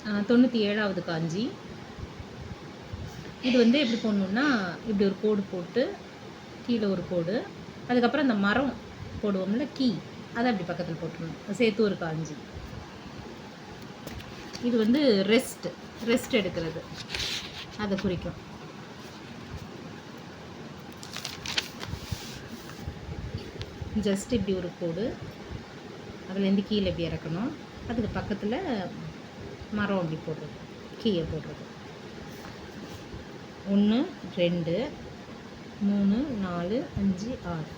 97வது காஞ்சி. இது வந்து எப்படி போடணுன்னா, இப்படி ஒரு கோடு போட்டு கீழே ஒரு கோடு, அதுக்கப்புறம் அந்த மரம் போடுவோம்ல கீ, அதை அப்படி பக்கத்தில் போட்டுருணும், சேர்த்து ஒரு காஞ்சி. இது வந்து ரெஸ்ட் எடுக்கிறது அதை குறிக்கும். ஜஸ்ட் இப்படி ஒரு கோடு, அதுலேருந்து கீழே இப்படி இறக்கணும், அதுக்கு பக்கத்தில் மரம் அப்படி போடுறது, கீயை போடுறது. 1 2 3 4 5 6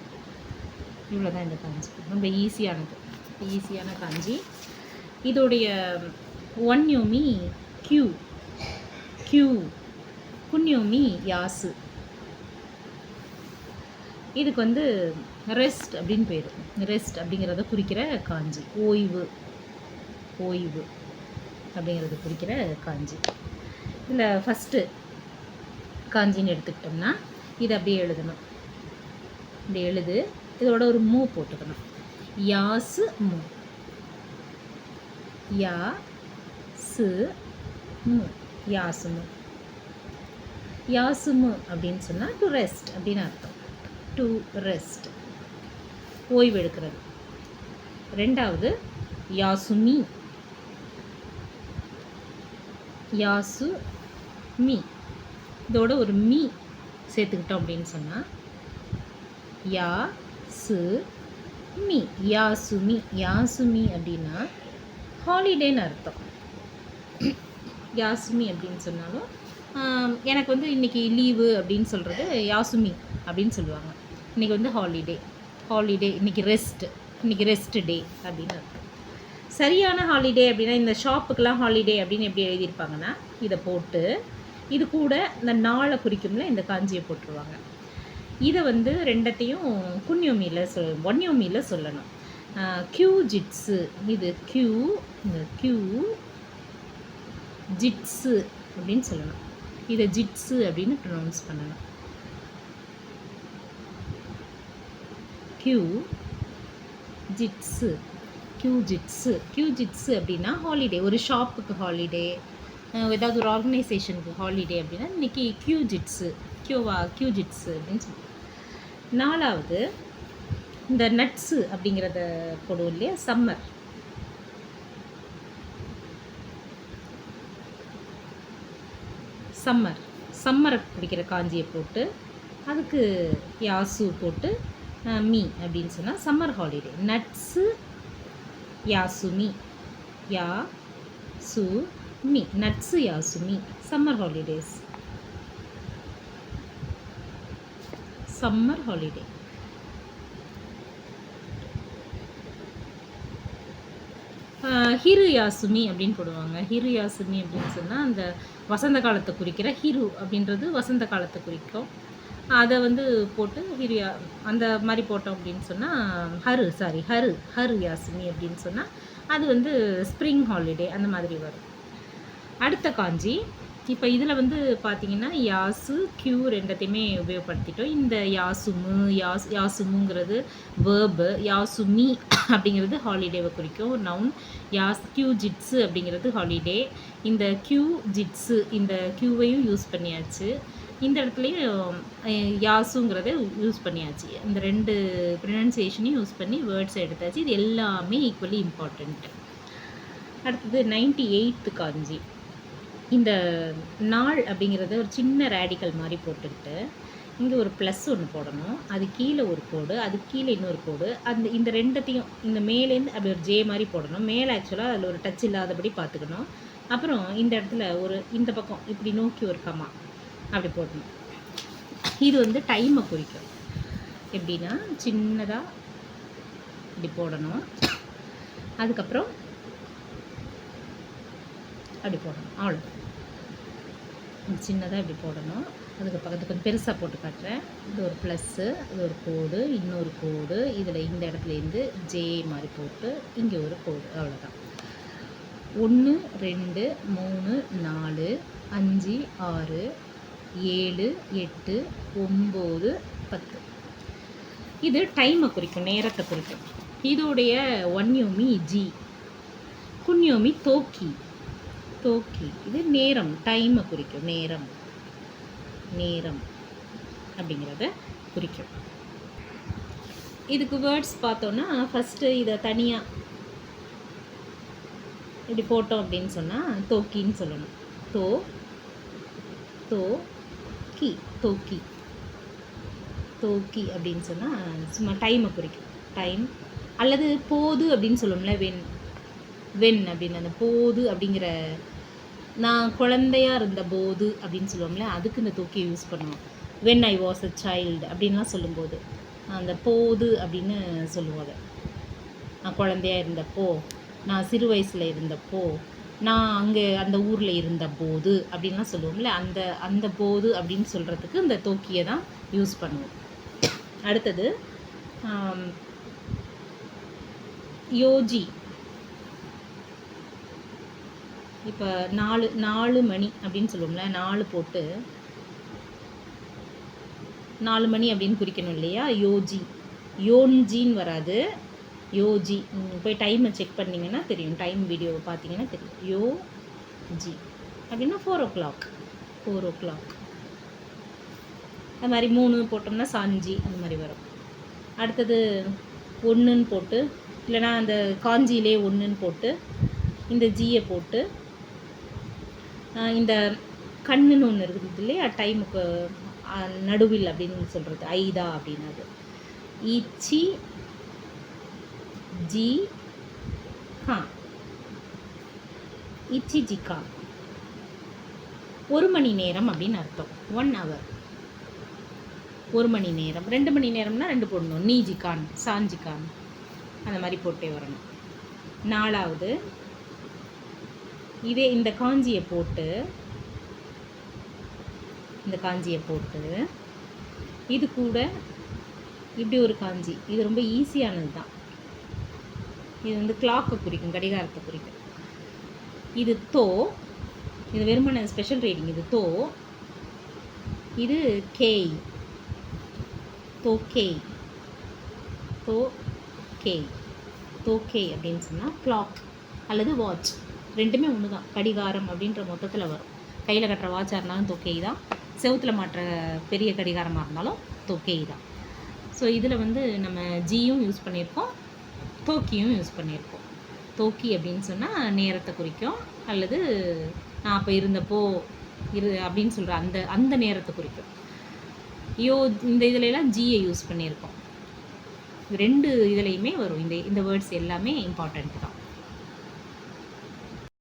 இவ்வளோ தான் இந்த காஞ்சி. ரொம்ப ஈஸியான காஞ்சி. இதோடைய ஒன்யோமி கியூ, குன்யோமி யாசு. இதுக்கு வந்து ரெஸ்ட் அப்படின்னு பேர். ரெஸ்ட் அப்படிங்கிறத குறிக்கிற காஞ்சி. ஓய்வு அப்படிங்கிறத குறிக்கிற காஞ்சி. இதில் ஃபஸ்ட்டு காஞ்சின்னு எடுத்துக்கிட்டோம்னா இதை அப்படியே எழுதணும். இப்படி எழுது, இதோட ஒரு மூ போட்டுக்கணும். யாசு மூ, யாசுமு அப்படின்னு சொன்னால் டு ரெஸ்ட் அப்படின்னு அர்த்தம். டு ரெஸ்ட், ஓய்வு எடுக்கிறது. ரெண்டாவது யாசுமி, இதோட ஒரு மீ சேர்த்துக்கிட்டோம் அப்படின்னு சொன்னால் யாசுமி அப்படின்னா ஹாலிடேன்னு அர்த்தம். யாசுமி அப்படின்னு சொன்னாலும் எனக்கு வந்து இன்றைக்கி லீவு அப்படின்னு சொல்கிறது யாசுமி அப்படின்னு சொல்லுவாங்க. இன்றைக்கி வந்து ஹாலிடே, இன்றைக்கி ரெஸ்ட் டே அப்படின்னு அர்த்தம். சரியான ஹாலிடே அப்படின்னா இந்த ஷாப்புக்கெலாம் ஹாலிடே அப்படின்னு எப்படி எழுதியிருப்பாங்கன்னா இதை போட்டு இது கூட இந்த நாளை குறிக்கும்ல இந்த காஞ்சியை போட்டுருவாங்க. இதை வந்து ரெண்டத்தையும் ஒன்யோமியில் சொல்லணும். கியூ ஜிட்ஸு, இது கியூ ஜிட்ஸு அப்படின்னு சொல்லணும். இதை ஜிட்ஸு அப்படின்னு ப்ரொனவுன்ஸ் பண்ணணும். கியூ ஜிட்ஸு அப்படின்னா ஹாலிடே, ஒரு ஷாப்புக்கு ஹாலிடே, ஏதாவது ஒரு ஆர்கனைசேஷனுக்கு ஹாலிடே அப்படின்னா இன்றைக்கி கியூ ஜிட்ஸு அப்படின்னு சொல்லுவோம். 4வது இந்த நட்ஸு அப்படிங்கிறத போடுவோம் இல்லையா, சம்மரை பிடிக்கிற காஞ்சியை போட்டு அதுக்கு யாசு போட்டு மீ அப்படின்னு சொன்னால் சம்மர் ஹாலிடே. நட்ஸு யாசுமி, நட்ஸு யாசுமி, சம்மர் ஹாலிடே. ஹிரு யாசுமி அப்படின்னு போடுவாங்க. ஹிரு யாசுமி அப்படின்னு சொன்னால் அந்த வசந்த காலத்தை குறிக்கிற ஹிரு அப்படின்றது வசந்த காலத்தை குறிக்கும். அதை வந்து போட்டு அந்த மாதிரி போட்டோம் அப்படின்னு சொன்னால் ஹரு யாசுமி அப்படின்னு சொன்னால் அது வந்து ஸ்ப்ரிங் ஹாலிடே அந்த மாதிரி வரும். அடுத்த காஞ்சி. இப்போ இதில் வந்து பார்த்திங்கன்னா யாசு கியூ ரெண்டத்தையுமே உபயோகப்படுத்திட்டோம். இந்த யாசுமுங்கிறது வேர்பு, யாசுமி அப்படிங்கிறது ஹாலிடேவை குறிக்கும், நவுன். கியூ ஜிட்ஸு அப்படிங்கிறது ஹாலிடே. இந்த கியூ ஜிட்ஸு, இந்த கியூவையும் யூஸ் பண்ணியாச்சு, இந்த இடத்துலையும் யாசுங்கிறத யூஸ் பண்ணியாச்சு. இந்த 2 ப்ரொனன்சியேஷனையும் யூஸ் பண்ணி வேர்ட்ஸ் எடுத்தாச்சு. இது எல்லாமே ஈக்குவலி இம்பார்ட்டண்ட்டு. அடுத்தது 98th காஞ்சி. இந்த நாள் அப்படிங்கிறத ஒரு சின்ன ரேடிக்கல் மாதிரி போட்டுக்கிட்டு இங்கே ஒரு ப்ளஸ் ஒன்று போடணும், அது கீழே ஒரு கோடு, அது கீழே இன்னொரு கோடு, இந்த ரெண்டத்தையும் இந்த மேலேருந்து அப்படி ஒரு ஜே மாதிரி போடணும். மேலே ஆக்சுவலாக அதில் ஒரு டச் இல்லாதபடி பார்த்துக்கணும். அப்புறம் இந்த இடத்துல இந்த பக்கம் இப்படி நோக்கி ஒரு கமா அப்படி போடணும். இது வந்து டைமை குறிக்கும். எப்படின்னா சின்னதாக இப்படி போடணும், அதுக்கப்புறம் அப்படி போடணும், அவ்வளோ. சின்னதாக இப்படி போடணும், அதுக்கு பக்கத்துக்கு கொஞ்சம் பெருசாக போட்டு காட்டுறேன். இது ஒரு ப்ளஸ்ஸு, இது ஒரு கோடு, இன்னொரு கோடு, இதில் இந்த இடத்துலேருந்து ஜே மாதிரி போட்டு இங்கே ஒரு கோடு, அவ்வளோதான். 1 2 3 4 5 6 7 8 9 10. இது டைமை குறிக்கும், நேரத்தை குறிக்கும். இதோடைய ஒன்யோமி ஜி, குன்யோமி தோக்கி. தோக்கி இது நேரம், டைமை குறிக்கும். நேரம் நேரம் அப்படிங்கிறத குறிக்கும். இதுக்கு வேர்ட்ஸ் பார்த்தோன்னா ஃபஸ்ட்டு இதை தனியாக இப்படி போட்டோம் அப்படின்னு சொன்னால் தோக்கின்னு சொல்லணும். தோ தோ கி தோக்கி தோக்கி அப்படின்னு சொன்னால் சும்மா டைமை குறிக்கும். டைம் அல்லது போது அப்படின்னு சொல்லணும்ல. வென் அப்படின்னு அந்த போது அப்படிங்கிற நான் குழந்தையாக இருந்த போது அப்படின்னு சொல்லுவோம்ல, அதுக்கு இந்த தோக்கியை யூஸ் பண்ணுவோம். When I was a child அப்படின்லாம் சொல்லும்போது அந்த போது அப்படின்னு சொல்லுவோம். அதை நான் குழந்தையாக இருந்தப்போ, நான் சிறு வயசில் இருந்தப்போ, நான் அங்கே அந்த ஊரில் இருந்த போது அப்படின்லாம் சொல்லுவோம்ல, அந்த போது அப்படின்னு சொல்கிறதுக்கு இந்த தோக்கியை தான் யூஸ் பண்ணுவோம். அடுத்தது யோஜி. இப்போ 4 மணி அப்படின்னு சொல்லுவோம்ல, 4 போட்டு 4 மணி அப்படின்னு குறிக்கணும் இல்லையா. யோஜி, யோன்ஜின்னு வராது, யோஜி. போய் டைமை செக் பண்ணிங்கன்னா தெரியும், டைம் வீடியோவை பார்த்தீங்கன்னா தெரியும். யோஜி அப்படின்னா 4 o'clock. 4 o'clock. அது மாதிரி 3 போட்டோம்னா சாஞ்சி அந்த மாதிரி வரும். அடுத்தது 1ன்னு போட்டு, இல்லைனா அந்த காஞ்சியிலே 1ன்னு போட்டு இந்த ஜியை போட்டு இந்த கண்ணுன்னு ஒன்று இருக்குது இல்லையா, டைமுக்கு நடுவில் அப்படின்னு சொல்கிறது ஐதா அப்படின்னு. அது இச்சி ஜி கா, இச்சி ஜிகா 1 மணி நேரம் அப்படின்னு அர்த்தம். 1 hour 1 மணி நேரம். 2 மணி நேரம்னா 2 போடணும். நீஜிகான் சாஞ்சிகான் அந்த மாதிரி போட்டே வரணும். 4வது இதே இந்த காஞ்சியை போட்டு இது கூட இப்படி ஒரு காஞ்சி. இது ரொம்ப ஈஸியானது தான். இது வந்து கிளாக்கை குறிக்கும், கடிகாரத்தை குறிக்கும். இது தோ, இது வெறுமன ஸ்பெஷல் ரீடிங். இது தோ, இது கேய், தோக்கேய் தோக்கேய் தோக்கேய் அப்படின்னு சொன்னால் கிளாக் அல்லது வாட்ச், ரெண்டுமே ஒன்று தான். கடிகாரம் அப்படின்ற மொத்தத்தில் வரும். கையில் கட்டுற வாட்சாக இருந்தாலும் தோக்கேய் தான், செவுத்தில் மாட்டுற பெரிய கடிகாரமாக இருந்தாலும் தோக்கேய் தான். ஸோ இதில் வந்து நம்ம ஜியும் யூஸ் பண்ணியிருக்கோம், தோக்கியும் யூஸ் பண்ணியிருக்கோம். தோக்கி அப்படின்னு சொன்னால் நேரத்தை குறிக்கும், அல்லது நான் அப்போ இருந்தப்போ அப்படின்னு சொல்கிற அந்த நேரத்தை குறிக்கும். இந்த இதிலெல்லாம் ஜியை யூஸ் பண்ணியிருக்கோம். 2 இதுலேயுமே வரும். இந்த வேர்ட்ஸ் எல்லாமே இம்பார்ட்டண்ட் தான்.